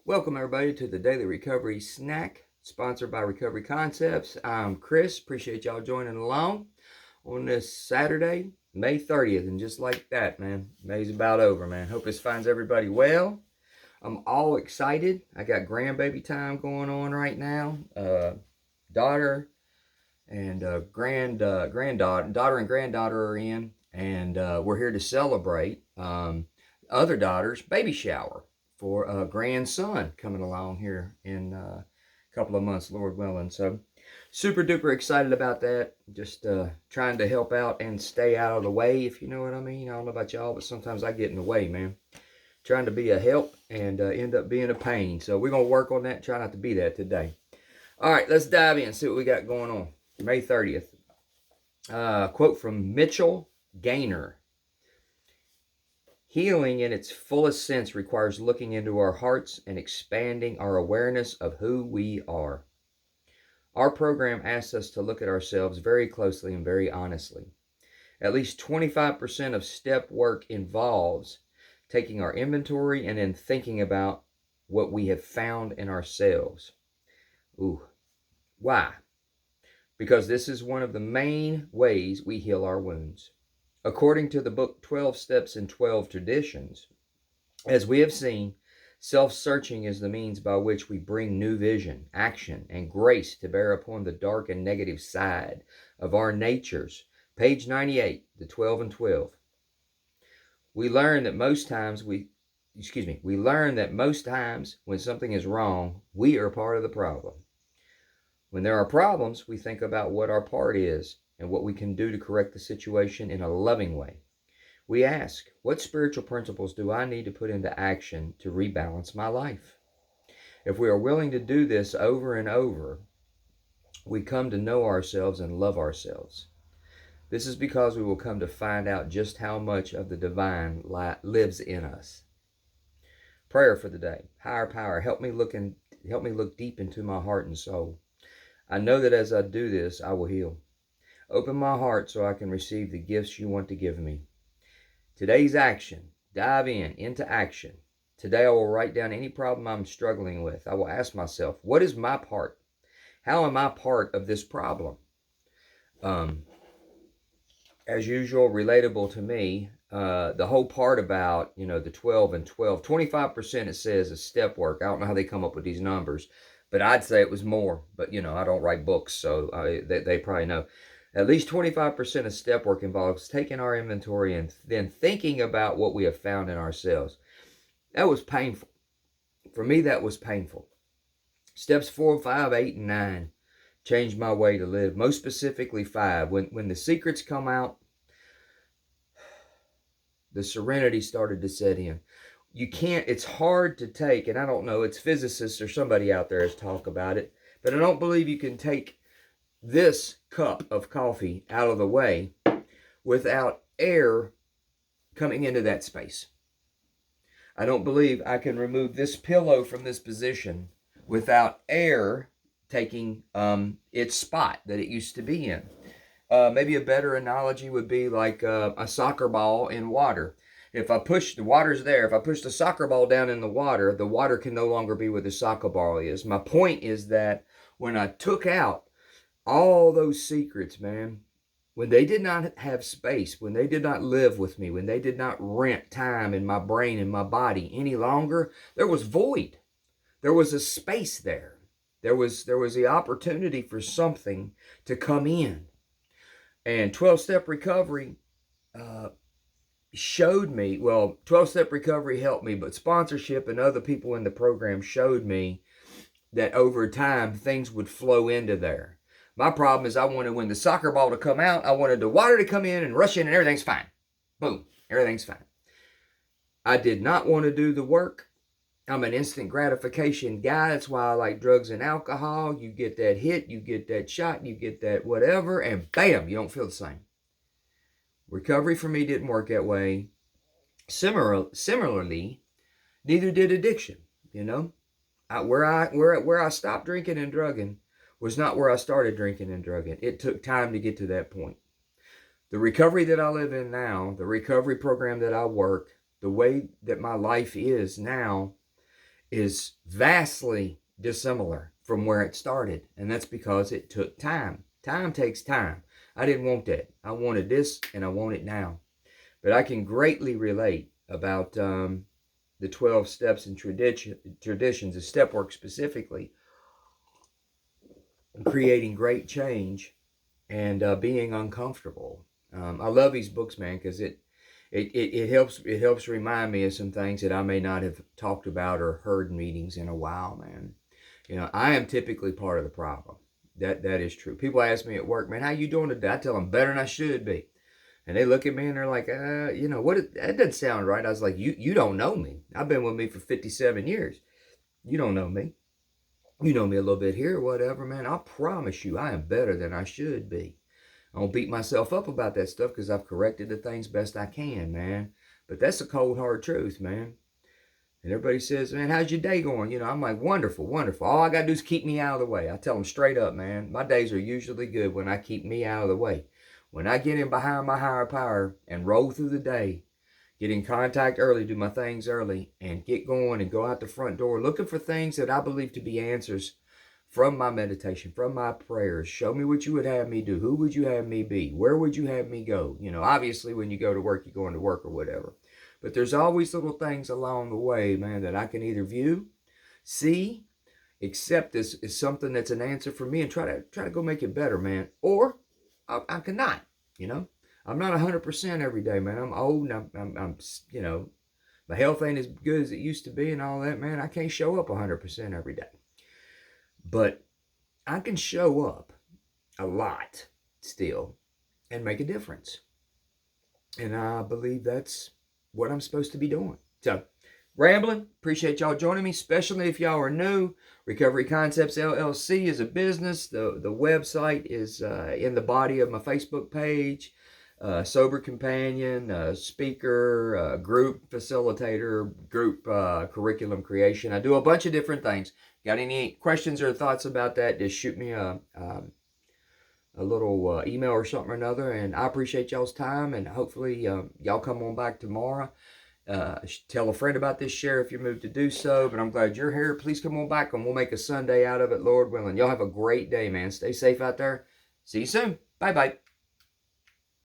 Welcome, everybody, to the Daily Recovery Snack, sponsored by Recovery Concepts. I'm Chris. Appreciate y'all joining along on this Saturday, May 30th. And just like that, man, May's about over, man. Hope this finds everybody well. I'm all excited. I got grandbaby time going on right now. Daughter and daughter and granddaughter are in, and we're here to celebrate other daughter's baby shower for a grandson coming along here in a couple of months, Lord willing. So super duper excited about that. Just trying to help out and stay out of the way, if you know what I mean. I don't know about y'all, but sometimes I get in the way, man. Trying to be a help and end up being a pain. So we're going to work on that, try not to be that today. All right, let's dive in and see what we got going on. May 30th. Quote from Mitchell Gaynor. Healing in its fullest sense requires looking into our hearts and expanding our awareness of who we are. Our program asks us to look at ourselves very closely and very honestly. At least 25% of step work involves taking our inventory and then thinking about what we have found in ourselves. Ooh, why? Because this is one of the main ways we heal our wounds. According to the book 12 Steps and 12 Traditions, as we have seen, self-searching is the means by which we bring new vision, action, and grace to bear upon the dark and negative side of our natures. Page 98, the 12 and 12. We learn that most times when something is wrong, we are part of the problem. When there are problems, we think about what our part is and what we can do to correct the situation in a loving way. We ask, what spiritual principles do I need to put into action to rebalance my life? If we are willing to do this over and over, we come to know ourselves and love ourselves. This is because we will come to find out just how much of the divine lives in us. Prayer for the day. Higher power, help me look deep into my heart and soul. I know that as I do this, I will heal. Open my heart so I can receive the gifts you want to give me. Today's action. Dive into action. Today I will write down any problem I'm struggling with. I will ask myself, what is my part? How am I part of this problem? As usual, relatable to me, the whole part about, the 12 and 12, 25% it says is step work. I don't know how they come up with these numbers, but I'd say it was more. But, I don't write books, so they probably know. At least 25% of step work involves taking our inventory and then thinking about what we have found in ourselves. That was painful. For me, that was painful. Steps 4, 5, 8, and 9 changed my way to live. Most specifically, 5. When the secrets come out, the serenity started to set in. It's hard to take, and I don't know, it's physicists or somebody out there has talked about it, but I don't believe you can take this cup of coffee out of the way without air coming into that space. I don't believe I can remove this pillow from this position without air taking its spot that it used to be in. Maybe a better analogy would be like a soccer ball in water. If I push, the water's there. If I push the soccer ball down in the water can no longer be where the soccer ball is. My point is that when I took out all those secrets, man, when they did not have space, when they did not live with me, when they did not rent time in my brain and my body any longer, there was void. There was a space there. There was the opportunity for something to come in. And 12-step recovery showed me, 12-step recovery helped me, but sponsorship and other people in the program showed me that over time, things would flow into there. My problem is I wanted, when the soccer ball to come out, I wanted the water to come in and rush in and everything's fine. Boom, everything's fine. I did not want to do the work. I'm an instant gratification guy. That's why I like drugs and alcohol. You get that hit, you get that shot, you get that whatever, and bam, you don't feel the same. Recovery for me didn't work that way. Similarly, neither did addiction, Where I stopped drinking and drugging was not where I started drinking and drugging. It took time to get to that point. The recovery that I live in now, the recovery program that I work, the way that my life is now, is vastly dissimilar from where it started. And that's because it took time. Time takes time. I didn't want that. I wanted this, and I want it now. But I can greatly relate about the 12 steps and traditions, the step work specifically, creating great change and being uncomfortable. I love these books, man, because it helps remind me of some things that I may not have talked about or heard in meetings in a while, man. You know, I am typically part of the problem. That is true. People ask me at work, man, how you doing today? I tell them better than I should be. And they look at me and they're like, you know, that doesn't sound right. I was like, you don't know me. I've been with me for 57 years. You don't know me. You know me a little bit here, whatever, man. I promise you, I am better than I should be. I don't beat myself up about that stuff because I've corrected the things best I can, man. But that's the cold, hard truth, man. And everybody says, man, how's your day going? You know, I'm like, wonderful, wonderful. All I got to do is keep me out of the way. I tell them straight up, man. My days are usually good when I keep me out of the way. When I get in behind my higher power and roll through the day, get in contact early, do my things early, and get going and go out the front door looking for things that I believe to be answers from my meditation, from my prayers. Show me what you would have me do. Who would you have me be? Where would you have me go? You know, obviously when you go to work, you're going to work or whatever. But there's always little things along the way, man, that I can either view, see, accept this as something that's an answer for me and try to go make it better, man. Or I cannot, you know. I'm not 100% every day, man. I'm old and I'm you know, my health ain't as good as it used to be and all that, man. I can't show up 100% every day. But I can show up a lot still and make a difference. And I believe that's what I'm supposed to be doing. So, rambling. Appreciate y'all joining me, especially if y'all are new. Recovery Concepts LLC is a business. The website is in the body of my Facebook page. Sober companion, speaker, group facilitator, group curriculum creation. I do a bunch of different things. Got any questions or thoughts about that, just shoot me a little email or something or another. And I appreciate y'all's time, and hopefully y'all come on back tomorrow. Tell a friend about this, share if you're moved to do so. But I'm glad you're here. Please come on back and we'll make a Sunday out of it, Lord willing. Y'all have a great day, man. Stay safe out there. See you soon. Bye-bye.